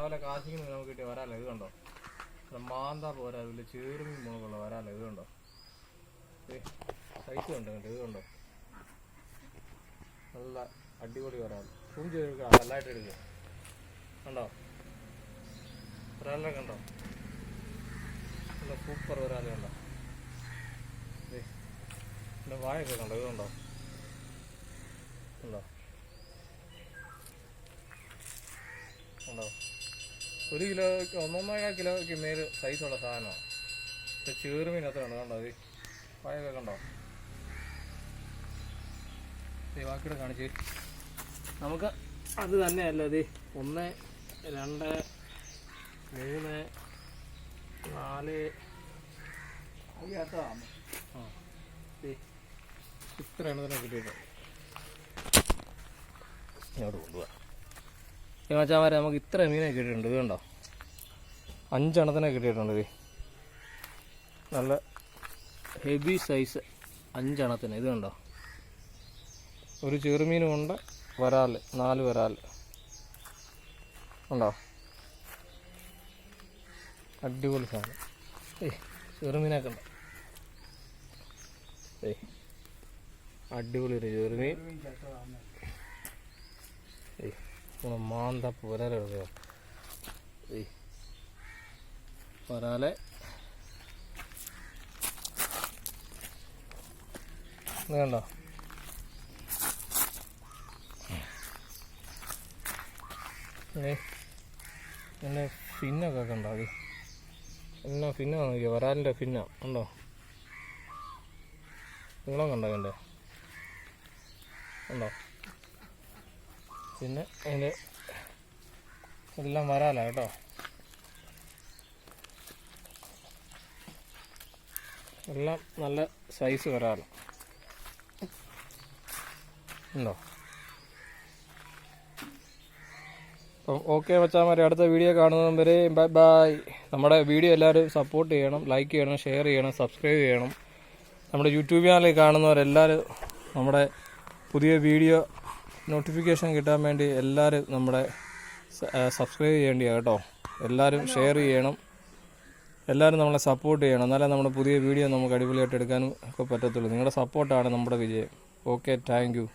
രാവിലെ കാശിന് നമുക്ക് കിട്ടിയ വരാല്ലോ ഇത് കണ്ടോ. മാന്താ പോരാ വലിയ ചേറുമീൻ മുളകുള്ള വരാല്ലോ ഇത് കണ്ടോ. സൈസ് കണ്ടോ ഇത് കണ്ടോ. നല്ല അടിപൊളി വരാൽ. സൂം ചെയ്തെടുക്കുക, നല്ലതായിട്ട് എടുക്കുക. കണ്ടോ വരാലിനെ കണ്ടോ, നല്ല സൂപ്പർ വരാല് കണ്ടോ. പിന്നെ വായൊക്കെ കണ്ടോ ഇത് കണ്ടോ. കണ്ടോ കണ്ടോ 1 കിലോയ്ക്ക് 1.5 കിലോയ്ക്ക് മേൽ സൈസുള്ള സാധനമാണ്. പക്ഷെ ചേറുമീൻ അത്ര ഉണ്ട് കണ്ടോ. വായൊക്കെ കണ്ടോ. ബാക്കിയുടെ കാണിച്ച് നമുക്ക് അത് തന്നെയല്ല. 1, 2, 3, 4 ഇത്ര എണ്ണത്തിനെ കിട്ടിയിട്ട് ഇങ്ങോട്ട് കൊണ്ടുപോകാം. മച്ചാമാരെ നമുക്ക് ഇത്ര മീനെ കിട്ടിയിട്ടുണ്ട്. ഇത് കണ്ടോ 5 എണ്ണത്തിനെ കിട്ടിയിട്ടുണ്ട്. നല്ല ഹെവി സൈസ് 5 എണ്ണത്തിന്. ഇത് കണ്ടോ ഒരു ചെറുമീനും ഉണ്ട്, വരാൽ 4 വരാൽ ഉണ്ടോ. അടിപൊളി സാധനം. ചെറുമീനൊക്കെ ഉണ്ടോ. അടിപൊളി ഒരു ചെറുമീൻ. മാന്തപ്പ് വരാലെ വരാലെ ഇത് കണ്ടോ. പിന്നെ ഫിന്നൊക്കെ കണ്ടോ. എന്നാ ഫിന്ന നോക്കിയോ, വരാലിൻ്റെ ഫിന്ന ഉണ്ടോ. നീളം കണ്ടോ അതിൻ്റെ ഉണ്ടോ. പിന്നെ അതിൻ്റെ എല്ലാം വരാല കേട്ടോ. എല്ലാം നല്ല സൈസ് വരാല ഉണ്ടോ. അപ്പം ഓക്കെ മച്ചാമാരെ, അടുത്ത വീഡിയോ കാണുന്നതും വരെ ബൈ ബൈ. നമ്മുടെ വീഡിയോ എല്ലാവരും സപ്പോർട്ട് ചെയ്യണം, ലൈക്ക് ചെയ്യണം, ഷെയർ ചെയ്യണം, സബ്സ്ക്രൈബ് ചെയ്യണം. നമ്മുടെ യൂട്യൂബ് ചാനലിൽ കാണുന്നവരെല്ലാവരും നമ്മുടെ പുതിയ വീഡിയോ നോട്ടിഫിക്കേഷൻ കിട്ടാൻ വേണ്ടി എല്ലാവരും നമ്മുടെ സബ്സ്ക്രൈബ് ചെയ്യേണ്ടിയാണ് കേട്ടോ. എല്ലാവരും ഷെയർ ചെയ്യണം, എല്ലാവരും നമ്മളെ സപ്പോർട്ട് ചെയ്യണം. എന്നാലേ നമ്മുടെ പുതിയ വീഡിയോ നമുക്ക് അടിപൊളിയായിട്ട് എടുക്കാനും ഒക്കെ പറ്റത്തുള്ളൂ. നിങ്ങളുടെ സപ്പോർട്ടാണ് നമ്മുടെ വിജയം. Okay, thank you.